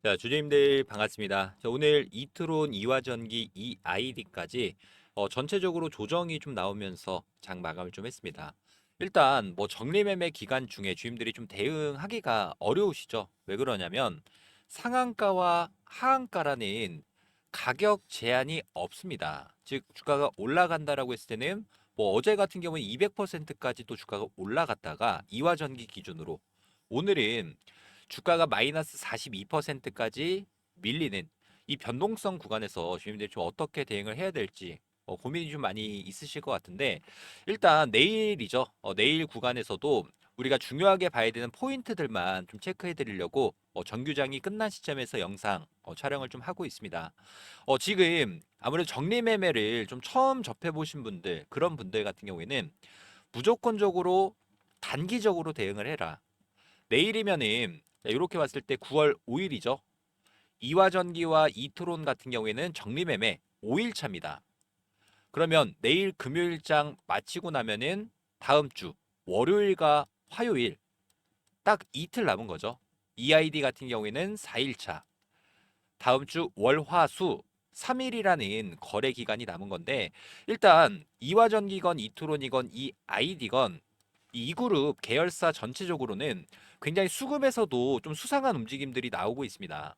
자, 주주님들 반갑습니다. 자, 오늘 이트론 이화전기 2ID까지 전체적으로 조정이 좀 나오면서 장 마감을 좀 했습니다. 일단 뭐 적리매매 기간 중에 주임들이 좀 대응하기가 어려우시죠? 왜 그러냐면 상한가와 하한가라는 가격 제한이 없습니다. 즉 주가가 올라간다라고 했을 때는 뭐 어제 같은 경우는 200%까지 또 주가가 올라갔다가 이화전기 기준으로 오늘은 주가가 마이너스 42%까지 밀리는 이 변동성 구간에서 주님들이 좀 어떻게 대응을 해야 될지 고민이 좀 많이 있으실 것 같은데 일단 내일이죠. 내일 구간에서도 우리가 중요하게 봐야 되는 포인트들만 좀 체크해 드리려고 정규장이 끝난 시점에서 영상 촬영을 좀 하고 있습니다. 지금 아무래도 적리매매를 좀 처음 접해 보신 분들 그런 분들 같은 경우에는 무조건적으로 단기적으로 대응을 해라. 내일이면은 이렇게 봤을 때 9월 5일이죠. 이화전기와 이트론 같은 경우에는 적리매매 5일 차입니다. 그러면 내일 금요일장 마치고 나면은 다음 주 월요일과 화요일 딱 이틀 남은 거죠. EID 같은 경우에는 4일 차. 다음 주 월, 화, 수 3일이라는 거래 기간이 남은 건데 일단 이화전기건 이트론이건 이 아이디건 이 그룹 계열사 전체적으로는 굉장히 수급에서도 좀 수상한 움직임들이 나오고 있습니다.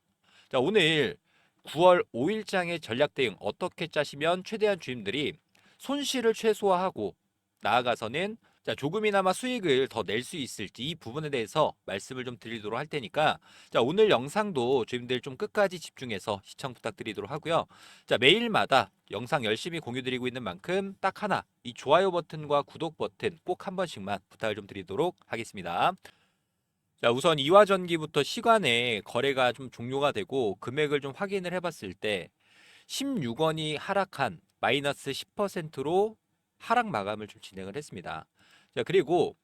자, 오늘 9월 5일장의 전략 대응 어떻게 짜시면 최대한 주임들이 손실을 최소화하고 나아가서는 자, 조금이나마 수익을 더 낼 수 있을지 이 부분에 대해서 말씀을 좀 드리도록 할 테니까 자, 오늘 영상도 주임들 좀 끝까지 집중해서 시청 부탁드리도록 하고요. 자, 매일마다 영상 열심히 공유드리고 있는 만큼 딱 하나 이 좋아요 버튼과 구독 버튼 꼭 한 번씩만 부탁을 좀 드리도록 하겠습니다. 자, 우선 이화전기부터 시간에 거래가 좀 종료가 되고 금액을 좀 확인을 해봤을 때 16원이 하락한 마이너스 10%로 하락 마감을 좀 진행을 했습니다. 자, 그리고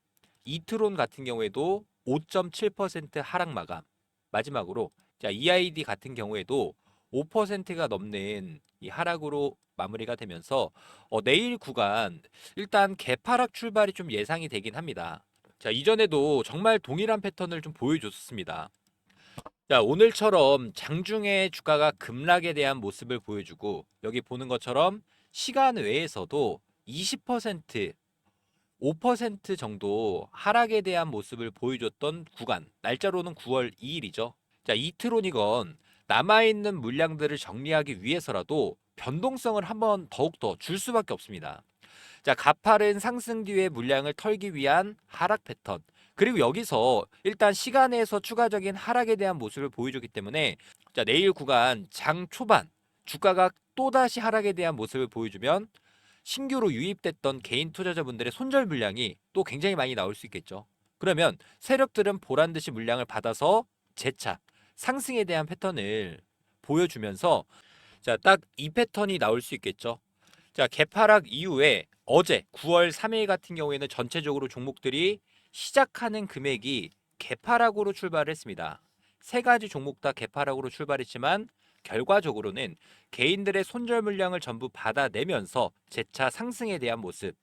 이트론 같은 경우에도 5.7% 하락 마감. 마지막으로 자, EID 같은 경우에도 5%가 넘는 이 하락으로 마무리가 되면서 내일 구간 일단 개파락 출발이 좀 예상이 되긴 합니다. 자, 이전에도 정말 동일한 패턴을 좀 보여줬습니다. 자, 오늘처럼 장중에 주가가 급락에 대한 모습을 보여주고 여기 보는 것처럼 시간 외에서도 20% 5% 정도 하락에 대한 모습을 보여줬던 구간, 날짜로는 9월 2일이죠. 자, 이트론이건 남아있는 물량들을 정리하기 위해서라도 변동성을 한번 더욱더 줄 수밖에 없습니다. 자, 가파른 상승 뒤에 물량을 털기 위한 하락 패턴. 그리고 여기서 일단 시간에서 추가적인 하락에 대한 모습을 보여주기 때문에 자, 내일 구간 장 초반 주가가 또다시 하락에 대한 모습을 보여주면 신규로 유입됐던 개인 투자자분들의 손절 물량이 또 굉장히 많이 나올 수 있겠죠. 그러면 세력들은 보란 듯이 물량을 받아서 재차 상승에 대한 패턴을 보여주면서 자, 딱 이 패턴이 나올 수 있겠죠. 자, 개파락 이후에 어제 9월 3일 같은 경우에는 전체적으로 종목들이 시작하는 금액이 개파락으로 출발을 했습니다. 세 가지 종목 다 개파락으로 출발했지만 결과적으로는 개인들의 손절 물량을 전부 받아내면서 재차 상승에 대한 모습.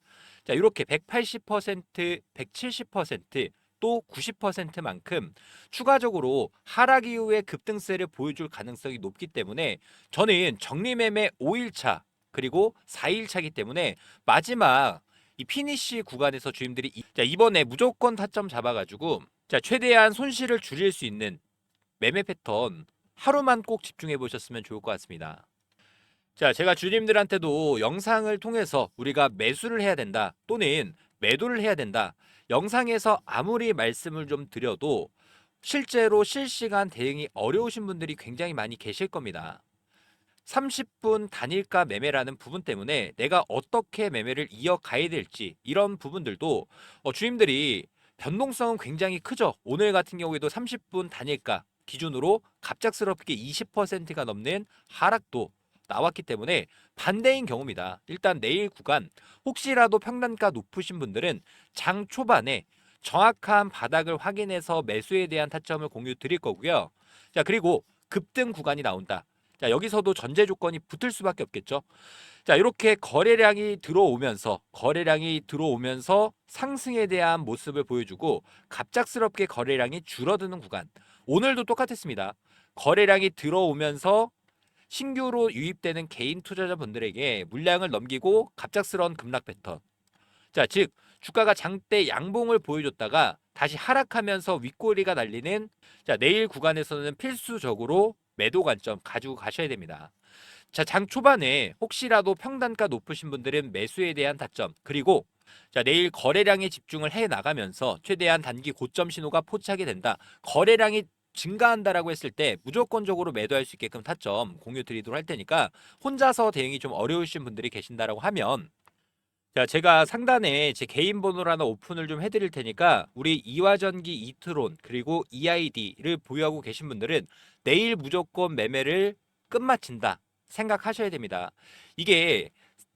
자, 이렇게 180%, 170%, 또 90%만큼 추가적으로 하락 이후에 급등세를 보여줄 가능성이 높기 때문에 저는 정리매매 5일차 그리고 4일차기 때문에 마지막 이 피니시 구간에서 주임들이 자, 이번에 무조건 타점 잡아가지고 자, 최대한 손실을 줄일 수 있는 매매 패턴 하루만 꼭 집중해 보셨으면 좋을 것 같습니다. 자, 제가 주님들한테도 영상을 통해서 우리가 매수를 해야 된다 또는 매도를 해야 된다. 영상에서 아무리 말씀을 좀 드려도 실제로 실시간 대응이 어려우신 분들이 굉장히 많이 계실 겁니다. 30분 단일가 매매라는 부분 때문에 내가 어떻게 매매를 이어가야 될지 이런 부분들도 주임들이 변동성은 굉장히 크죠. 오늘 같은 경우에도 30분 단일가 기준으로 갑작스럽게 20%가 넘는 하락도 나왔기 때문에 반대인 경우입니다. 일단 내일 구간 혹시라도 평단가 높으신 분들은 장 초반에 정확한 바닥을 확인해서 매수에 대한 타점을 공유 드릴 거고요. 자, 그리고 급등 구간이 나온다. 자, 여기서도 전제 조건이 붙을 수밖에 없겠죠. 자, 이렇게 거래량이 들어오면서 상승에 대한 모습을 보여주고 갑작스럽게 거래량이 줄어드는 구간. 오늘도 똑같았습니다. 거래량이 들어오면서 신규로 유입되는 개인 투자자분들에게 물량을 넘기고 갑작스러운 급락 패턴. 자, 즉 주가가 장대 양봉을 보여줬다가 다시 하락하면서 윗꼬리가 날리는, 자, 내일 구간에서는 필수적으로 매도 관점 가지고 가셔야 됩니다. 자, 장 초반에 혹시라도 평단가 높으신 분들은 매수에 대한 타점, 그리고 자, 내일 거래량에 집중을 해 나가면서 최대한 단기 고점 신호가 포착이 된다. 거래량이 증가한다라고 했을 때 무조건적으로 매도할 수 있게끔 타점 공유 드리도록 할 테니까, 혼자서 대응이 좀 어려우신 분들이 계신다라고 하면, 자, 제가 상단에 제 개인 번호를 하나 오픈을 좀 해드릴 테니까 우리 이화전기 이트론 그리고 EID를 보유하고 계신 분들은 내일 무조건 매매를 끝마친다 생각하셔야 됩니다. 이게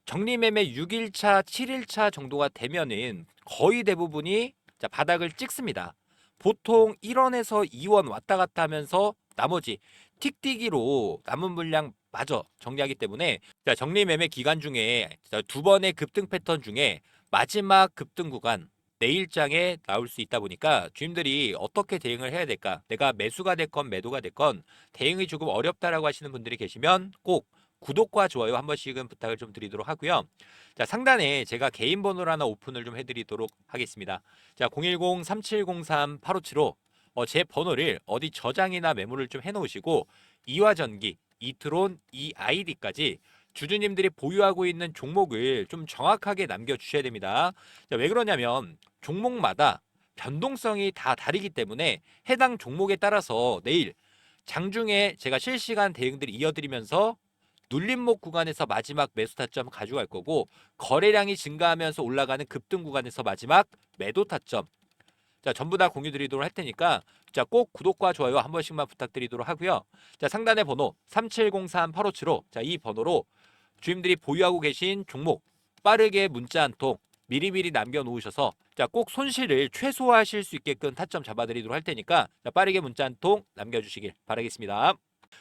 정리매매 6일차, 7일차 정도가 되면은 거의 대부분이, 자, 바닥을 찍습니다. 보통 1원에서 2원 왔다 갔다 하면서 나머지 틱뛰기로 남은 물량 마저 정리하기 때문에, 자, 정리매매 기간 중에 두 번의 급등 패턴 중에 마지막 급등 구간 내일장에 나올 수 있다 보니까 주임들이 어떻게 대응을 해야 될까? 내가 매수가 됐건 매도가 됐건 대응이 조금 어렵다라고 하시는 분들이 계시면 꼭 구독과 좋아요 한 번씩은 부탁을 좀 드리도록 하고요. 자, 상단에 제가 개인 번호를 하나 오픈을 좀 해드리도록 하겠습니다. 자, 010-3703-8575, 제 번호를 어디 저장이나 메모를 좀 해놓으시고 이화전기, 이트론, EID까지 주주님들이 보유하고 있는 종목을 좀 정확하게 남겨주셔야 됩니다. 자, 왜 그러냐면 종목마다 변동성이 다 다르기 때문에 해당 종목에 따라서 내일 장중에 제가 실시간 대응들을 이어드리면서 눌림목 구간에서 마지막 매수 타점 가져갈 거고, 거래량이 증가하면서 올라가는 급등 구간에서 마지막 매도 타점, 자, 전부 다 공유 드리도록 할 테니까, 자, 꼭 구독과 좋아요 한 번씩만 부탁드리도록 하고요. 자, 상단의 번호 3703-8575, 자, 이 번호로 주임들이 보유하고 계신 종목 빠르게 문자 한 통 미리미리 남겨놓으셔서, 자, 꼭 손실을 최소화하실 수 있게끔 타점 잡아드리도록 할 테니까, 자, 빠르게 문자 한 통 남겨주시길 바라겠습니다.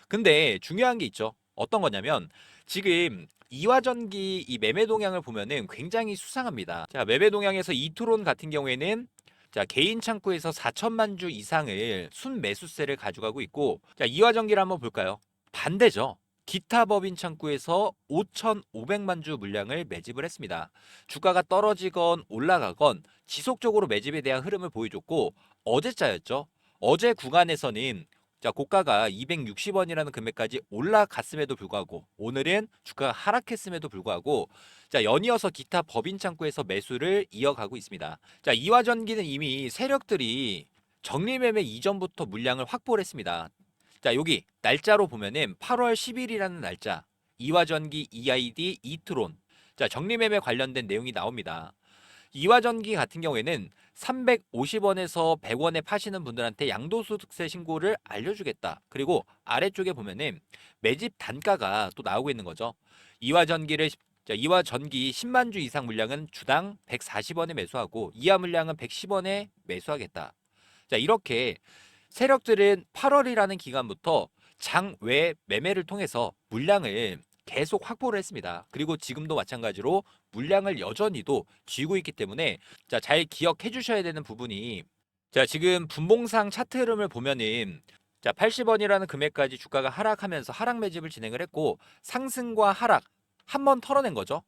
근데 중요한 게 있죠. 어떤 거냐면 지금 이화전기 이 매매 동향을 보면은 굉장히 수상합니다. 자, 매매 동향에서 이트론 같은 경우에는, 자, 개인 창구에서 4천만 주 이상을 순 매수세를 가져가고 있고, 자, 이화전기를 한번 볼까요? 반대죠. 기타 법인 창구에서 5,500만 주 물량을 매집을 했습니다. 주가가 떨어지건 올라가건 지속적으로 매집에 대한 흐름을 보여줬고, 어제자였죠. 어제 구간에서는, 자, 고가가 260원이라는 금액까지 올라갔음에도 불구하고 오늘은 주가가 하락했음에도 불구하고, 자, 연이어서 기타 법인 창구에서 매수를 이어가고 있습니다. 자, 이화전기는 이미 세력들이 정리매매 이전부터 물량을 확보를 했습니다. 자, 여기 날짜로 보면은 8월 10일이라는 날짜, 이화전기 EID 이트론, 자, 정리매매 관련된 내용이 나옵니다. 이화전기 같은 경우에는 350원에서 100원에 파시는 분들한테 양도소득세 신고를 알려주겠다. 그리고 아래쪽에 보면은 매집 단가가 또 나오고 있는 거죠. 이화전기를, 자, 이화전기 10만 주 이상 물량은 주당 140원에 매수하고 이하 물량은 110원에 매수하겠다. 자, 이렇게 세력들은 8월이라는 기간부터 장외 매매를 통해서 물량을 계속 확보를 했습니다. 그리고 지금도 마찬가지로 물량을 여전히도 쥐고 있기 때문에, 자, 잘 기억해 주셔야 되는 부분이, 자, 지금 분봉상 차트 흐름을 보면은, 자, 80원이라는 금액까지 주가가 하락하면서 하락 매집을 진행을 했고 상승과 하락 한 번 털어낸 거죠.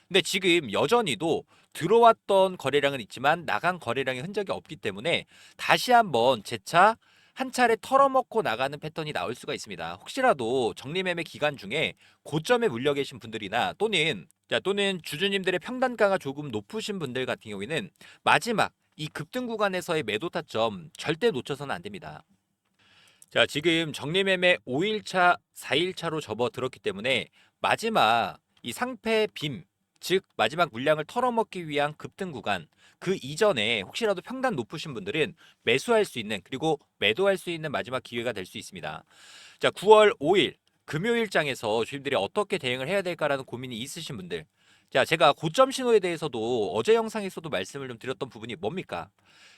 근데 지금 여전히도 들어왔던 거래량은 있지만 나간 거래량의 흔적이 없기 때문에 다시 한번 재차 한 차례 털어먹고 나가는 패턴이 나올 수가 있습니다. 혹시라도 정리매매 기간 중에 고점에 물려 계신 분들이나 또는, 자, 또는 주주님들의 평단가가 조금 높으신 분들 같은 경우에는 마지막 이 급등 구간에서의 매도 타점 절대 놓쳐서는 안 됩니다. 자, 지금 정리매매 5일차, 4일차로 접어들었기 때문에 마지막 이 상패 빔, 즉 마지막 물량을 털어먹기 위한 급등 구간, 그 이전에 혹시라도 평단 높으신 분들은 매수할 수 있는, 그리고 매도할 수 있는 마지막 기회가 될 수 있습니다. 자, 9월 5일 금요일장에서 주님들이 어떻게 대응을 해야 될까라는 고민이 있으신 분들, 자, 제가 고점 신호에 대해서도 어제 영상에서도 말씀을 좀 드렸던 부분이 뭡니까?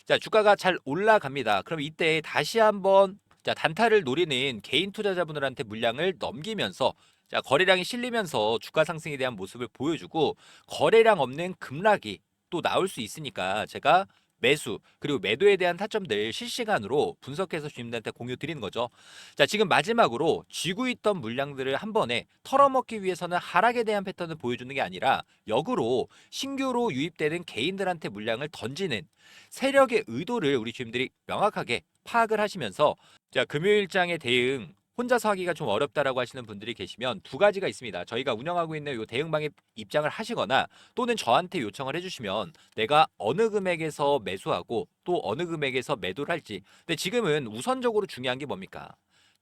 자, 주가가 잘 올라갑니다. 그럼 이때 다시 한번, 자, 단타를 노리는 개인 투자자분들한테 물량을 넘기면서, 자, 거래량이 실리면서 주가 상승에 대한 모습을 보여주고 거래량 없는 급락이 또 나올 수 있으니까 제가 매수, 그리고 매도에 대한 타점들 실시간으로 분석해서 주님들한테 공유 드리는 거죠. 자, 지금 마지막으로 쥐고 있던 물량들을 한 번에 털어먹기 위해서는 하락에 대한 패턴을 보여주는 게 아니라 역으로 신규로 유입되는 개인들한테 물량을 던지는 세력의 의도를 우리 주님들이 명확하게 파악을 하시면서, 자, 금요일장의 대응 혼자서 하기가 좀 어렵다라고 하시는 분들이 계시면 두 가지가 있습니다. 저희가 운영하고 있는 이 대응방에 입장을 하시거나 또는 저한테 요청을 해주시면 내가 어느 금액에서 매수하고 또 어느 금액에서 매도를 할지. 근데 지금은 우선적으로 중요한 게 뭡니까?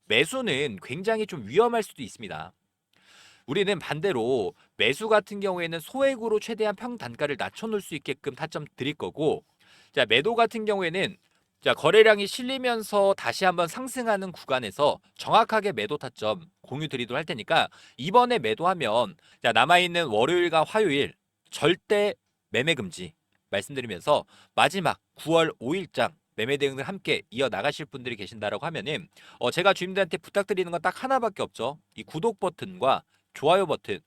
매수는 굉장히 좀 위험할 수도 있습니다. 우리는 반대로 매수 같은 경우에는 소액으로 최대한 평단가를 낮춰놓을 수 있게끔 타점 드릴 거고, 자, 매도 같은 경우에는 자, 거래량이 실리면서 다시 한번 상승하는 구간에서 정확하게 매도 타점 공유 드리도록 할 테니까, 이번에 매도하면 자, 남아있는 월요일과 화요일 절대 매매 금지 말씀드리면서, 마지막 9월 5일장 매매 대응을 함께 이어 나가실 분들이 계신다라고 하면은 제가 주임들한테 부탁드리는 건 딱 하나밖에 없죠. 이 구독 버튼과 좋아요 버튼.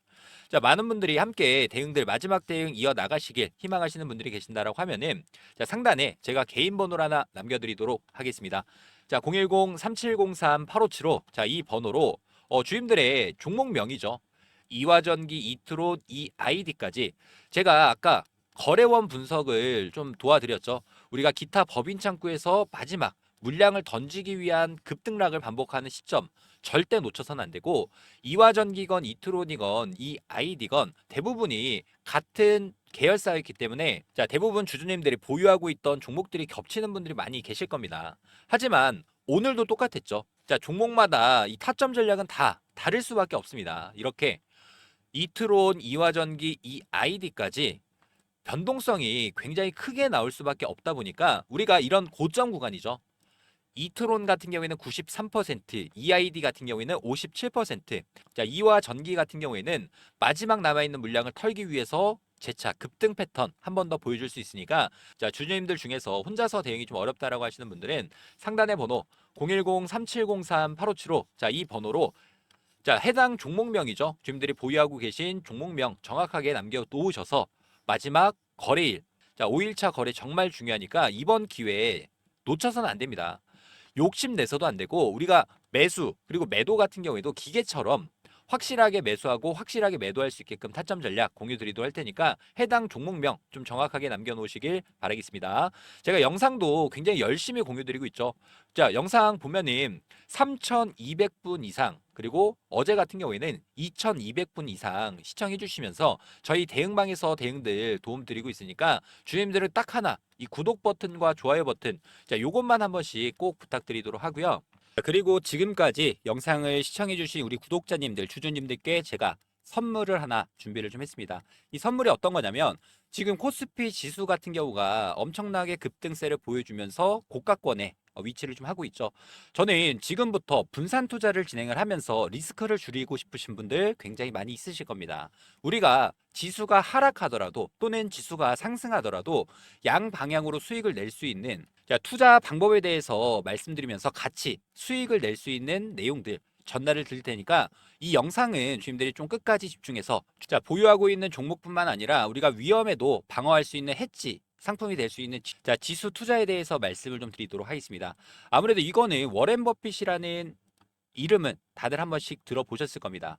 자, 많은 분들이 함께 대응들 마지막 대응 이어 나가시길 희망하시는 분들이 계신다라고 하면은 자, 상단에 제가 개인 번호를 하나 남겨드리도록 하겠습니다. 자, 010-3703-8575. 자, 이 번호로 주임들의 종목명이죠. 이화전기, 이트론, 이 아이디까지 제가 아까 거래원 분석을 좀 도와드렸죠. 우리가 기타 법인 창구에서 마지막 물량을 던지기 위한 급등락을 반복하는 시점 절대 놓쳐서는 안 되고, 이화전기건 이트론이건 이 아이디건 대부분이 같은 계열사였기 때문에 자, 대부분 주주님들이 보유하고 있던 종목들이 겹치는 분들이 많이 계실 겁니다. 하지만 오늘도 똑같았죠. 자, 종목마다 이 타점 전략은 다 다를 수밖에 없습니다. 이렇게 이트론, 이화전기, 이 아이디까지 변동성이 굉장히 크게 나올 수밖에 없다 보니까 우리가 이런 고점 구간이죠. 이트론 같은 경우에는 93%, EID 같은 경우에는 57%. 자, 이와 전기 같은 경우에는 마지막 남아있는 물량을 털기 위해서 재차 급등 패턴 한 번 더 보여줄 수 있으니까, 자, 주주님들 중에서 혼자서 대응이 좀 어렵다라고 하시는 분들은 상단의 번호 010-3703-8575. 자, 이 번호로 자, 해당 종목명이죠. 주님들이 보유하고 계신 종목명 정확하게 남겨 놓으셔서 마지막 거래일. 자, 5일차 거래 정말 중요하니까 이번 기회에 놓쳐서는 안 됩니다. 욕심 내서도 안 되고, 우리가 매수 그리고 매도 같은 경우에도 기계처럼 확실하게 매수하고 확실하게 매도할 수 있게끔 타점 전략 공유 드리도록 할 테니까 해당 종목명 좀 정확하게 남겨놓으시길 바라겠습니다. 제가 영상도 굉장히 열심히 공유 드리고 있죠. 자, 영상 보면은 3,200분 이상, 그리고 어제 같은 경우에는 2,200분 이상 시청해 주시면서 저희 대응방에서 대응들 도움 드리고 있으니까 주님들은 딱 하나, 이 구독 버튼과 좋아요 버튼, 자, 요것만 한 번씩 꼭 부탁드리도록 하고요. 그리고 지금까지 영상을 시청해주신 우리 구독자님들, 주주님들께 제가 선물을 하나 준비를 좀 했습니다. 이 선물이 어떤 거냐면, 지금 코스피 지수 같은 경우가 엄청나게 급등세를 보여주면서 고가권에 위치를 좀 하고 있죠. 저는 지금부터 분산 투자를 진행을 하면서 리스크를 줄이고 싶으신 분들 굉장히 많이 있으실 겁니다. 우리가 지수가 하락하더라도 또는 지수가 상승하더라도 양 방향으로 수익을 낼 수 있는, 자, 투자 방법에 대해서 말씀드리면서 같이 수익을 낼 수 있는 내용들 전달을 드릴 테니까 이 영상은 주님들이 좀 끝까지 집중해서, 자, 보유하고 있는 종목뿐만 아니라 우리가 위험에도 방어할 수 있는 해지 상품이 될 수 있는 자, 지수 투자에 대해서 말씀을 좀 드리도록 하겠습니다. 아무래도 이거는 워렌 버핏이라는 이름은 다들 한 번씩 들어보셨을 겁니다.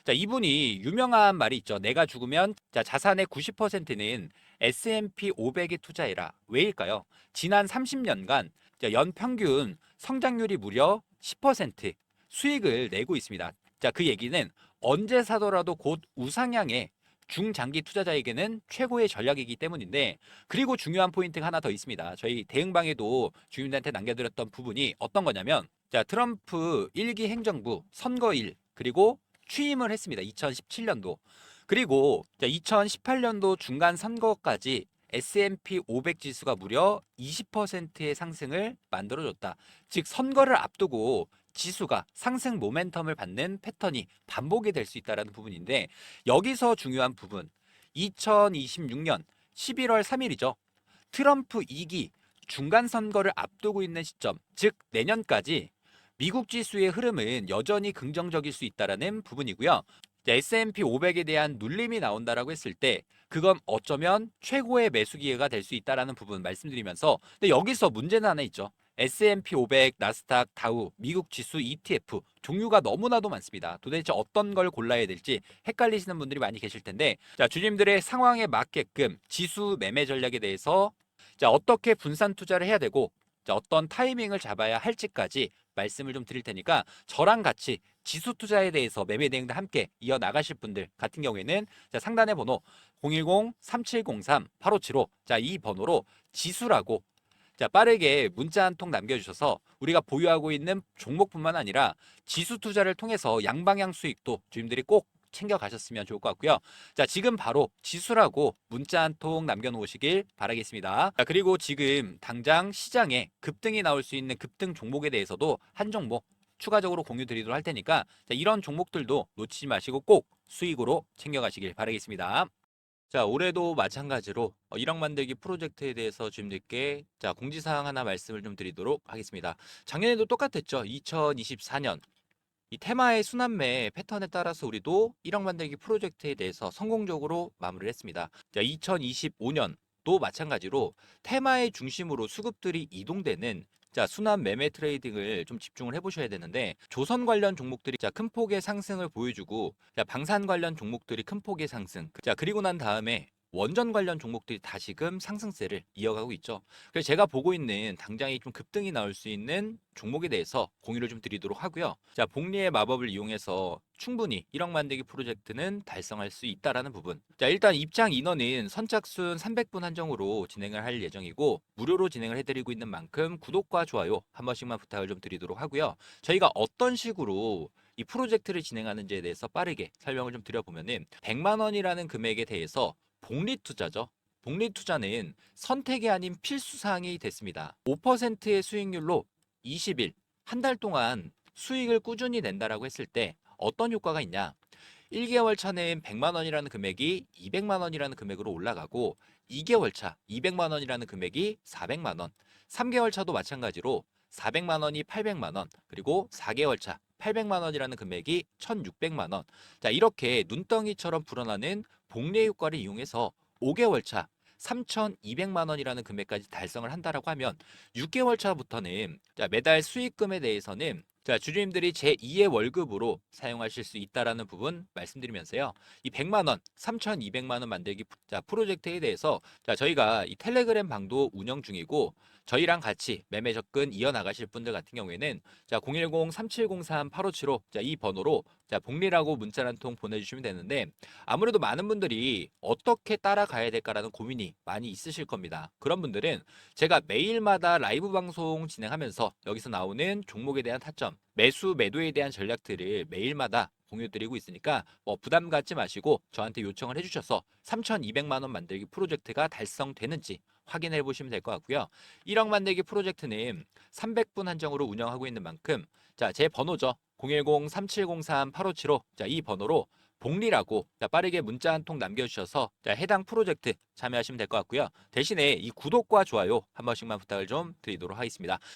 자, 이분이 유명한 말이 있죠. 내가 죽으면 자, 자산의 90%는 S&P 500에 투자해라. 왜일까요? 지난 30년간 연평균 성장률이 무려 10% 수익을 내고 있습니다. 자, 그 얘기는 언제 사더라도 곧 우상향의 중장기 투자자에게는 최고의 전략이기 때문인데, 그리고 중요한 포인트가 하나 더 있습니다. 저희 대응방에도 주민들한테 남겨드렸던 부분이 어떤 거냐면, 자, 트럼프 1기 행정부 선거일, 그리고 취임을 했습니다. 2017년도. 그리고 2018년도 중간 선거까지 S&P 500 지수가 무려 20%의 상승을 만들어줬다. 즉, 선거를 앞두고 지수가 상승 모멘텀을 받는 패턴이 반복이 될 수 있다는 부분인데, 여기서 중요한 부분, 2026년 11월 3일이죠. 트럼프 2기 중간 선거를 앞두고 있는 시점, 즉 내년까지 미국 지수의 흐름은 여전히 긍정적일 수 있다라는 부분이고요. S&P 500에 대한 눌림이 나온다라고 했을 때 그건 어쩌면 최고의 매수 기회가 될 수 있다라는 부분 말씀드리면서, 근데 여기서 문제는 하나 있죠. S&P 500, 나스닥, 다우, 미국 지수 ETF 종류가 너무나도 많습니다. 도대체 어떤 걸 골라야 될지 헷갈리시는 분들이 많이 계실 텐데, 자, 주님들의 상황에 맞게끔 지수 매매 전략에 대해서 자, 어떻게 분산 투자를 해야 되고 자, 어떤 타이밍을 잡아야 할지까지 말씀을 좀 드릴 테니까, 저랑 같이 지수 투자에 대해서 매매 대행도 함께 이어 나가실 분들 같은 경우에는 자, 상단의 번호 010-3703-8575, 자, 이 번호로 지수라고 자, 빠르게 문자 한 통 남겨주셔서 우리가 보유하고 있는 종목뿐만 아니라 지수 투자를 통해서 양방향 수익도 주님들이 꼭 챙겨 가셨으면 좋을 것 같고요. 자, 지금 바로 지수라고 문자 한 통 남겨놓으시길 바라겠습니다. 자, 그리고 지금 당장 시장에 급등이 나올 수 있는 급등 종목에 대해서도 한 종목 추가적으로 공유 드리도록 할 테니까 자, 이런 종목들도 놓치지 마시고 꼭 수익으로 챙겨가시길 바라겠습니다. 자, 올해도 마찬가지로 1억 만들기 프로젝트에 대해서 주님들께 자, 공지사항 하나 말씀을 좀 드리도록 하겠습니다. 작년에도 똑같았죠. 2024년 이 테마의 순환매 패턴에 따라서 우리도 1억 만들기 프로젝트에 대해서 성공적으로 마무리를 했습니다. 자, 2025년도 마찬가지로 테마의 중심으로 수급들이 이동되는 자, 순환 매매 트레이딩을 좀 집중을 해보셔야 되는데, 조선 관련 종목들이 자, 큰 폭의 상승을 보여주고 자, 방산 관련 종목들이 큰 폭의 상승, 자, 그리고 난 다음에 원전 관련 종목들이 다시금 상승세를 이어가고 있죠. 그래서 제가 보고 있는 당장이 좀 급등이 나올 수 있는 종목에 대해서 공유를 좀 드리도록 하고요. 자, 복리의 마법을 이용해서 충분히 1억 만들기 프로젝트는 달성할 수 있다라는 부분. 자, 일단 입장 인원은 선착순 300분 한정으로 진행을 할 예정이고 무료로 진행을 해드리고 있는 만큼 구독과 좋아요 한 번씩만 부탁을 좀 드리도록 하고요. 저희가 어떤 식으로 이 프로젝트를 진행하는지에 대해서 빠르게 설명을 좀 드려보면은 100만 원이라는 금액에 대해서 복리 투자죠. 복리 투자는 선택이 아닌 필수 사항이 됐습니다. 5%의 수익률로 20일, 한 달 동안 수익을 꾸준히 낸다라고 했을 때 어떤 효과가 있냐? 1개월 차는 100만 원이라는 금액이 200만 원이라는 금액으로 올라가고, 2개월 차 200만 원이라는 금액이 400만 원, 3개월 차도 마찬가지로 400만 원이 800만 원, 그리고 4개월 차 800만 원이라는 금액이 1600만 원. 자, 이렇게 눈덩이처럼 불어나는 복리 효과를 이용해서 5개월 차 3,200만 원이라는 금액까지 달성을 한다라고 하면 6개월 차부터는 자, 매달 수익금에 대해서는 자, 주주님들이 제2의 월급으로 사용하실 수 있다라는 부분 말씀드리면서요. 이 100만 원, 3,200만 원 만들기 자, 프로젝트에 대해서 자, 저희가 이 텔레그램 방도 운영 중이고, 저희랑 같이 매매 접근 이어나가실 분들 같은 경우에는 자, 010-3703-8575 자, 이 번호로 자, 복리라고 문자 한 통 보내주시면 되는데, 아무래도 많은 분들이 어떻게 따라가야 될까라는 고민이 많이 있으실 겁니다. 그런 분들은 제가 매일마다 라이브 방송 진행하면서 여기서 나오는 종목에 대한 타점, 매수, 매도에 대한 전략들을 매일마다 공유드리고 있으니까 뭐 부담 갖지 마시고 저한테 요청을 해주셔서 3,200만 원 만들기 프로젝트가 달성되는지 확인해 보시면 될 것 같고요. 1억 만들기 프로젝트는 300분 한정으로 운영하고 있는 만큼 자, 제 번호죠. 010-3703-8575 자, 이 번호로 복리라고 자, 빠르게 문자 한 통 남겨주셔서 자, 해당 프로젝트 참여하시면 될 것 같고요. 대신에 이 구독과 좋아요 한 번씩만 부탁을 좀 드리도록 하겠습니다.